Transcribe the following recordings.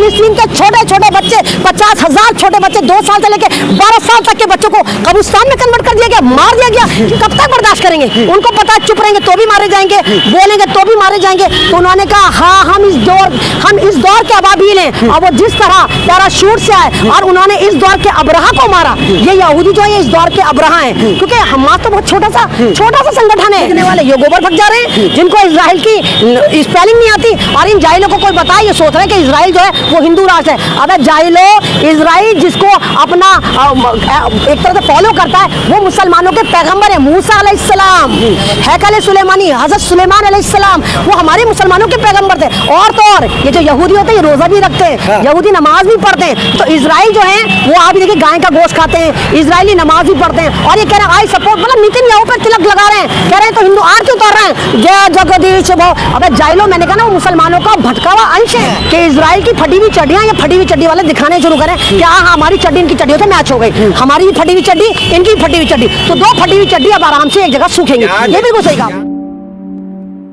फिलिस्तीन के छोटे छोटे बच्चे, 50,000 छोटे बच्चे 2 साल से लेकर 12 साल तक के बच्चों को कब्रिस्तान में कन्वर्ट कर दिया गया, मार दिया गया। कब तक बर्दाश्त करेंगे? उनको पता है चुप रहेंगे तो भी मारे जाएंगे, बोलेंगे तो भी मारे जाएंगे। तो उन्होंने कहा हाँ हम इस दौर के अबाबील हैं। और वो जिस तरह पैराशूट से आए और उन्होंने इस दौर के अब्रहा को मारा, ये यहूदी जो है इस दौर के अब्रहा हैं, क्योंकि हमास तो बहुत छोटा सा संगठन है। वाले ये गोबर फक जा रहे हैं जिनको इजराइल की स्पेलिंग नहीं आती, और इन जाहिलों को कोई बताए ये सोच रहे हैं कि इजराइल जो है वो हिंदू राष्ट्र है। अबे जाहिलो, इजराइल जिसको अपना एक तरह से फॉलो करता है वो मुसलमानों के पैगंबर है, मूसा अलैहिस्सलाम, हैकल सुलेमानी, हजरत सुलेमान अलैहिस्सलाम, वो हमारे मुसलमानों के पैगंबर थे। और तो और ये जो यहूदी होते हैं ये रोजा भी रखते हैं, यहूदी नमाज भी पढ़ते हैं। तो इजराइल जो है वो आप देखिए गाय का गोश्त खाते हैं, इजरायली नमाज भी पढ़ते हैं। और ये कह रहे हैं आई सपोर्ट, मतलब नेतन्याहू पे तिलक लगा रहे हैं, कह रहे हैं तो हिंदू आर क्यों उतार रहे हैं, जय जगदीश भाव। अबे जाहिलो, मैंने कहा ना वो मुसलमानों का भटका हुआ अंश है कि इजराइल की फटी हुई चड्डियां, या फटी हुई चड्डी वाले दिखाने शुरू करें कि हाँ हमारी चड्डी इनकी चड्डियों से मैच हो गई, हमारी भी फटी हुई चड्डी इनकी फटी हुई चड्डी, तो 2 फटी हुई चड्डी अब आराम से एक जगह सूखेंगे। ये बिल्कुल सही कहा,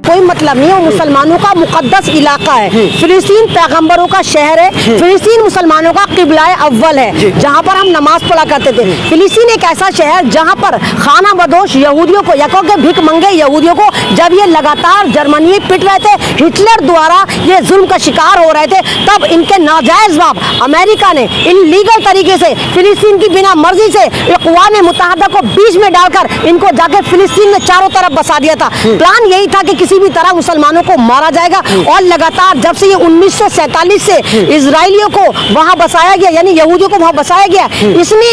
कोई मतलब नहीं है, वो मुसलमानों का मुकद्दस इलाका है। फिलिस्तीन पैगंबरों का शहर है, फिलिस्तीन मुसलमानों का किबलाए अव्वल है, जहाँ पर हम नमाज पढ़ा करते थे। फिलिस्तीन एक ऐसा शहर जहाँ पर खाना बदोश यहूदियों को, यको के भिख मंगे यहूदियों को जब ये लगातार जर्मनी पिट रहे थे, हिटलर द्वारा ये जुल्म का शिकार हो रहे थे, तब इनके नाजायज बाप अमेरिका ने इल्लीगल तरीके से फिलिस्तीन की बिना मर्जी से अक़वाम मुत्तहिदा को बीच में डालकर इनको जाके फिलिस्तीन में चारों तरफ बसा दिया था। प्लान यही था कि किसी भी तरह मुसलमानों को मारा जाएगा। और लगातार जब से ये 1947 से इजराइलियों को वहां बसाया गया, यानी यहूदियों को वहां बसाया गया, इसने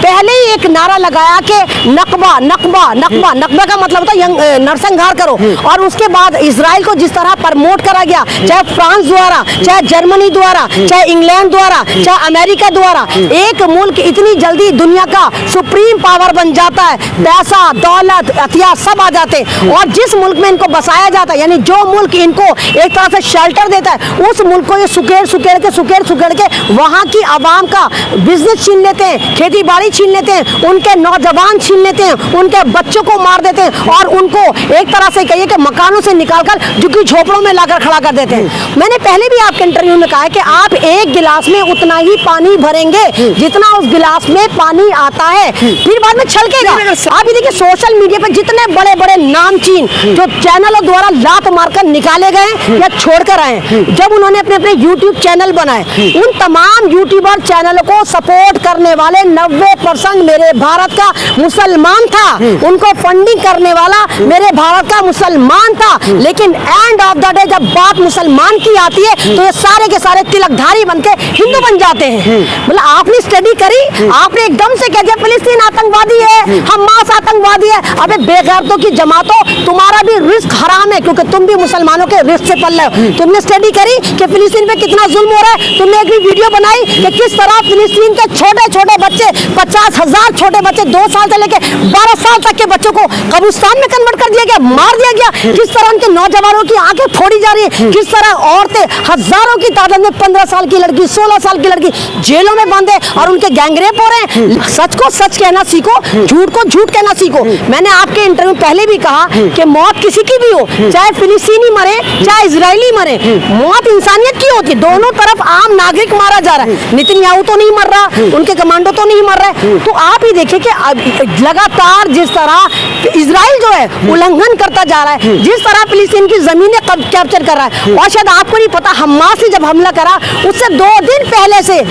पहले ही एक नारा लगाया कि नकबा नकबा नकबा, नकबा का मतलब होता है नरसंहार करो। और उसके बाद इजराइल को जिस तरह प्रमोट करा गया, चाहे फ्रांस द्वारा, चाहे जर्मनी द्वारा, चाहे इंग्लैंड द्वारा, चाहे अमेरिका द्वारा, एक मुल्क इतनी जल्दी दुनिया का सुप्रीम पावर बन जाता है, पैसा दौलत हथियार सब आ जाते हैं। और जिस मुल्क में इनको बसाया जाता है, यानी जो मुल्क इनको एक तरह से शेल्टर देता है, उस मुल्क को ये सुकेड़ के वहां की आवाम का बिजनेस छीन लेते हैं, खेती बाड़ी छीन लेते हैं, उनके नौजवान छीन लेते हैं, उनके बच्चों को मार देते हैं, और उनको एक तरह से कहिए कि मकानों से निकालकर झुग्गी झोपड़ों में लाकर खड़ा कर देते हैं। मैंने पहले भी आपके इंटरव्यू में कहा है कि आप एक गिलास में उतना ही पानी भरेंगे जितना उस गिलास में पानी आता है, फिर बाद में छलकेगा। आप ये देखिए सोशल मीडिया पर जितने बड़े बड़े नामचीन जो चैनलों द्वारा लात मारकर निकाले गए या छोड़कर आए, जब उन्होंने अपने अपने यूट्यूब चैनल बनाए, उन तमाम यूट्यूबर चैनलों को सपोर्ट करने वाले 90% मेरे भारत का मुसलमान था, उनको फंडिंग करने वाला मेरे भारत का मुसलमान था। लेकिन एंड ऑफ द डे जब बात मुसलमान की आती है तो ये सारे के सारे तिलकधारी बनके हिंदू बन जाते हैं। मतलब आपने स्टडी करी, आपने एकदम से कह दिया फिलिस्तीन आतंकवादी है, हमास आतंकवादी है। अबे बेगैरतों की जमातों, तुम्हारा भी रिस्क हराम है, क्योंकि तुम भी मुसलमानों के रिस्क से पल रहे हो। तुमने स्टडी करी कि फिलिस्तीन पे कितना जुल्म हो रहा है, तुमने एक भी वीडियो बनाई कि किस तरह फिलिस्तीन के छोटे छोटे बच्चे, 50,000 छोटे बच्चे 2 साल से लेकर 12 साल तक के बच्चों को कब्रिस्तान में कन्वर्ट कर दिया गया, मार दिया गया। किस तरह उनके नौजवानों की आंखें फोड़ी जा रही है, किस तरह औरतें हजारों की तादाद में 15 साल की लड़की, 16 साल की लड़की जेलों में बंद है और उनके गैंगरेप हो रहे हैं। सच को सच कहना सीखो, झूठ को झूठ कहना सीखो। मैंने आपके इंटरव्यू पहले भी कहा कि मौत किसी की भी हो, चाहे फिलिस्तीनी मरे चाहे इजरायली मरे, मौत इंसानियत की होती है। दोनों तरफ आम नागरिक मारा जा रहा है। नेतन्याहू तो नहीं मर रहा, उनके कमांडो तो नहीं मर रहे। तो आप ही देखिए कि लगातार जिस तरह इजराइल जो है उल्लंघन करता जा रहा है, जिस तरह फिलिस्तीन की जमीनें कैप्चर कर रहा है। और शायद आपको नहीं पता, हमास ने जब हमला करा उससे 2 दिन पहले से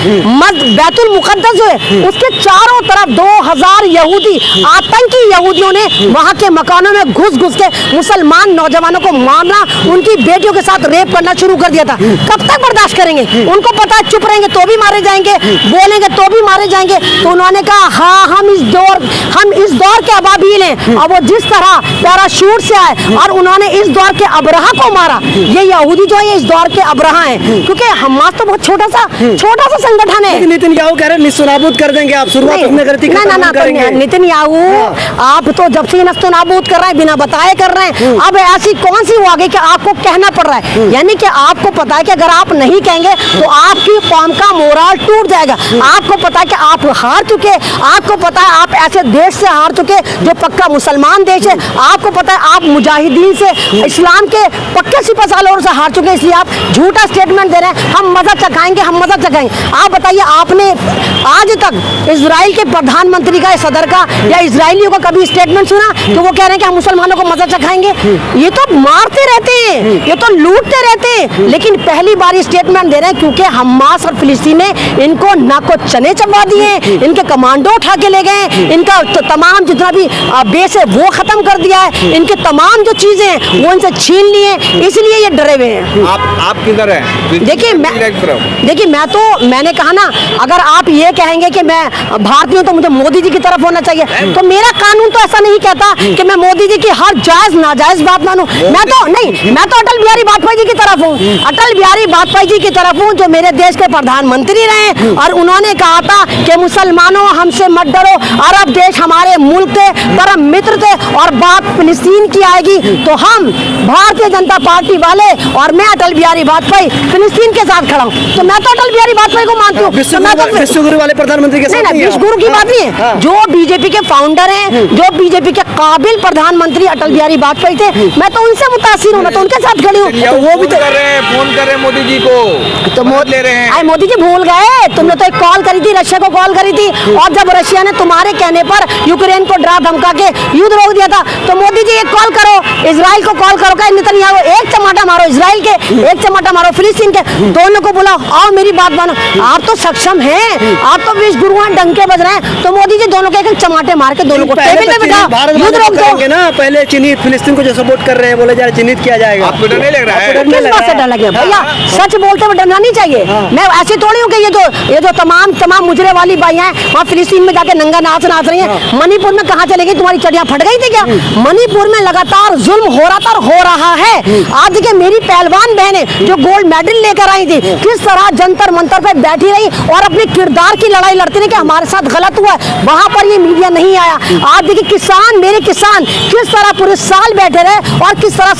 बैतुल मुकद्दस जो है उसके चारों तरफ 2000 यहूदी, आतंकी यहूदियों ने वहां के मकानों में घुस के मुसलमान नौजवानों को मारना, उनकी बेटियों के साथ रेप करना शुरू कर दिया था। कब तक बर्दाश्त करेंगे? उनको पता है चुप रहेंगे तो भी मारे जाएंगे, बोलेंगे तो भी मारे जाएंगे। तो उन्होंने कहा हाँ हम इस दौर के अबाबील हैं। और वो जिस तरह पैराशूट से आए और उन्होंने इस दौर के अब्रहा को मारा, ये यहूदी जो है इस दौर के अब्रहा हैं, क्योंकि हमास तो बहुत छोटा सा संगठन है। नेतन्याहू कह रहे हैं निस्तनाबूद कर देंगे, आप शुरुआत अपने करती नेतन्याहू आप तो जब से नस्तनाबूद कर रहे हैं, बिना बताए कर रहे हैं। अब ऐसी कौन सी वो आ गई कि आपको कहना पड़ रहा है? यानी कि आपको पता है कि अगर आप नहीं कहेंगे तो आपकी कौम का मोराल टूट जाएगा। आपको पता है कि आप हार चुके, आपको पता है आप ऐसे देश से हार चुके जो पक्का मुसलमान देश है, आपको पता है आप मुजाहिदीन से, इस्लाम के पक्के सिपह सालों से हार चुके, इसलिए आप झूठा स्टेटमेंट दे रहे हैं हम मजा चखाएंगे, हम मजा चखाएंगे। आप बताइए, आपने आज तक इजराइल के प्रधानमंत्री का, सदर का या इजरायलियों का कभी स्टेटमेंट सुना कि वो कह रहे हैं कि हम मुसलमानों को मजा चखाएंगे? ये तो मारते रहते हैं, ये तो लूटते रहते हैं, लेकिन पहली बार ये स्टेटमेंट दे रहे हैं क्योंकि हमास और फिलिस्तीन ने इनको नाको चने चबा दिए, इनके कमांडो उठा के ले गए, इनका तो तमाम जितना भी बेस है वो खत्म कर दिया है, इनके तमाम जो चीजें हैं वो इनसे छीन लिए, इसलिए ये डरे हुए हैं। आप किधर हैं? देखिए मैंने कहा ना, अगर आप ये कहेंगे कि मैं भारतीय हूं तो मुझे मोदी जी की तरफ होना चाहिए, तो मेरा कानून तो ऐसा नहीं कहता कि मैं मोदी जी की हर जायज नाजायज बात मानूं। मैं तो अटल बिहारी वाजपेयी जी की तरफ हूँ, अटल बिहारी वाजपेयी जी की तरफ हूँ जो मेरे देश के प्रधानमंत्री रहे और उन्होंने कहा था कि मुसलमानों हमसे मत डरो, अरब देश हमारे मुल्क थे, परम मित्र थे, और बात फिलिस्तीन की आएगी तो हम भारतीय जनता पार्टी वाले और मैं अटल बिहारी वाजपेयी फिलिस्तीन के साथ खड़ा हूँ। तो मैं तो अटल बिहारी वाजपेयी को मानती हूँ। विश्वगुरु वाले प्रधानमंत्री के साथ नहीं, विश्वगुरु की बात नहीं है, जो बीजेपी के फाउंडर हैं, जो बीजेपी के काबिल प्रधानमंत्री अटल बिहारी वाजपेयी थे, मैं तो उनसे मुतासिर हूँ, मैं तो उनके साथ खड़ी हूँ। तो वो भी फोन कर रहे हैं मोदी जी को, तो ले रहे हैं। अरे मोदी जी भूल गए, तुमने तो एक कॉल करी थी, रशिया को कॉल करी थी, और जब रशिया ने तुम्हारे कहने पर यूक्रेन को डरा धमका के युद्ध रोक दिया था, तो मोदी जी एक कॉल करो, इजराइल को कॉल करो, कहे नेतन्याहू एक चमाटा मारो इजराइल के, एक चमाटा मारो फिलिस्तीन के, दोनों को बुलाओ, आओ मेरी बात मानो। आप तो सक्षम हैं, आप तो विश्वगुरु हैं, डंके बज रहे हैं, तो मोदी जी दोनों के एक चमाटे मार के दोनों को टेबल पे बिठाओ, युद्ध रोक दो ना। पहले चिन्हित फिलिस्तीन को जो सपोर्ट कर रहे हैं, बोले जा रहे चिन्हित किया जाएगा। आपको डर नहीं लग रहा है? किस बात से डर लगे भैया? सच बोलते हुए डरना नहीं चाहिए। मैं ऐसी थोड़ी हूँ कि ये जो तमाम मुजरे वाली बाइयां हैं वहाँ फिलिस्तीन में जाके नंगा नाच रही हैं। मणिपुर में कहाँ चले गई? तुम्हारी चढ़ियाँ फट गई थी क्या? मणिपुर में लगातार जुल्म हो रहा था और हो रहा है। आज के मेरी पहलवान बहनें जो गोल्ड मेडल लेकर आई थी, किस तरह जंतर मंतर पे बैठी रही और अपने किरदार की लड़ाई लड़ती रही कि हमारे साथ गलत हुआ है, वहां पर ये मीडिया नहीं आया। आज देखिए किसान, मेरे किसान किस तरह पूरे साल बैठे रहे और किस तरह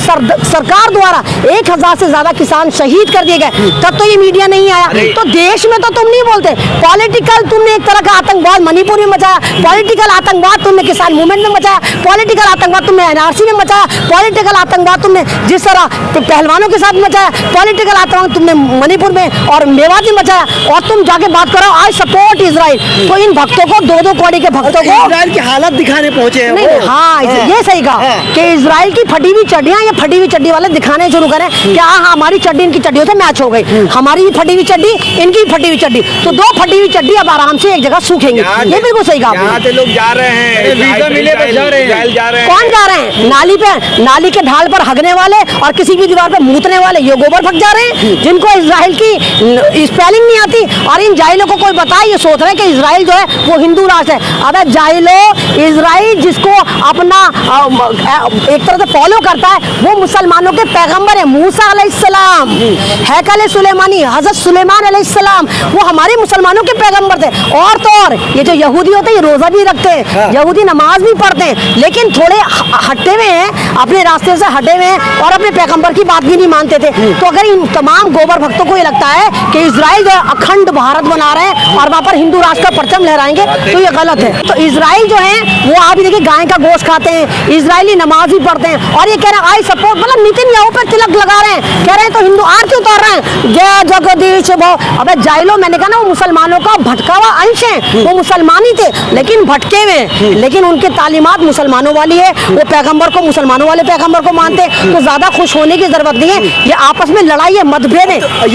सरकार द्वारा 1000 से ज्यादा किसान शहीद कर दिए गए, तब तो ये मीडिया नहीं आया। तो देश में तो तुम नहीं बोलते, पॉलिटिकल तुमने एक तरह का आतंकवाद मणिपुर में मचाया, पॉलिटिकल आतंकवाद तुमने किसान मूवमेंट में मचाया, पॉलिटिकल आतंकवाद तुमने एनआरसी में मचाया, पॉलिटिकल आतंकवाद तुमने जिस तरह पहलवानों के साथ मचाया, पॉलिटिकल आतंकवाद तुमने मणिपुर में और मेवात में मचाया, और तुम जाके बात करो आई सपोर्ट इजराइल। तो इन भक्तों को, दो कौड़ी के भक्तों को इजराइल की हालत दिखाने पहुंचे हैं। नहीं, हाँ ये सही कहा कि इजराइल की फटी हुई चड्डियां, ये फटी हुई चड्डी वाले दिखाने शुरू करें कि हाँ हमारी चड्डी इनकी चड्डियों से मैच हो गई, हमारी फटी हुई चड्डी इनकी फटी हुई चड्डी, तो दो फटी हुई चड्डी अब आराम से एक जगह सूखेंगे। ये बिल्कुल सही कहा। यहाँ से लोग जा रहे हैं, वीजा मिले तो जा रहे हैं। कौन जा रहे हैं? नाली पे, नाली के ढाल पर हगने वाले और किसी भी दीवार पे मूतने वाले, ये गोबर फक जा रहे हैं, जिनको इजराइल की स्पेलिंग नहीं आती। और इन जाहिलों को कोई बताए, ये सोच रहे हैं कि इजराइल जो है वो हिंदू राष्ट्र है। अबे जाहिलो, इजराइल जिसको अपना एक तरह से फॉलो करता है वो मुसलमानों के पैगंबर है, मूसा अलैहिस्सलाम, हैकल सुलेमानी, हजरत सुलेमान अलैहिस्सलाम, वो हमारे मुसलमानों के पैगंबर थे। और तो और ये जो यहूदी होते हैं ये रोजा भी रखते हैं, यहूदी नमाज भी पढ़ते हैं, लेकिन थोड़े हटे हुए हैं, अपने रास्ते से हटे हुए हैं और अपने पैगंबर की बात भी नहीं मानते थे। तो अगर इन तमाम गोबर भक्तों को ये लगता है कि इजराइल जो है अखंड भारत बना रहे हैं और वहाँ पर हिंदू राष्ट्र का परचम लहराएंगे, तो ये गलत है। तो इजराइल जो है वो आप ही देखिए गाय का गोश्त खाते हैं, इजरायली नमाज भी पढ़ते हैं, और ये कह रहे हैं आई सपोर्ट, मतलब नेतन्याहू पे तिलक लगा रहे हैं, कह रहे हैं तो हिंदू आरती उतार रहे हैं, जय जगदीश भो। अबे जाहिलो, मैंने कहा ना वो मुसलमानों का भटकावा अंश है, वो मुसलमान ही थे लेकिन भटके हुए, लेकिन उनके तालीमात मुसलमानों वाली है, वो पैगंबर को, मुसलमानों वाले पैगंबर को मानते हैं। तो ज्यादा खुश होने की जरूरत नहीं है, ये आपस में लड़ाई है, मतभेद है।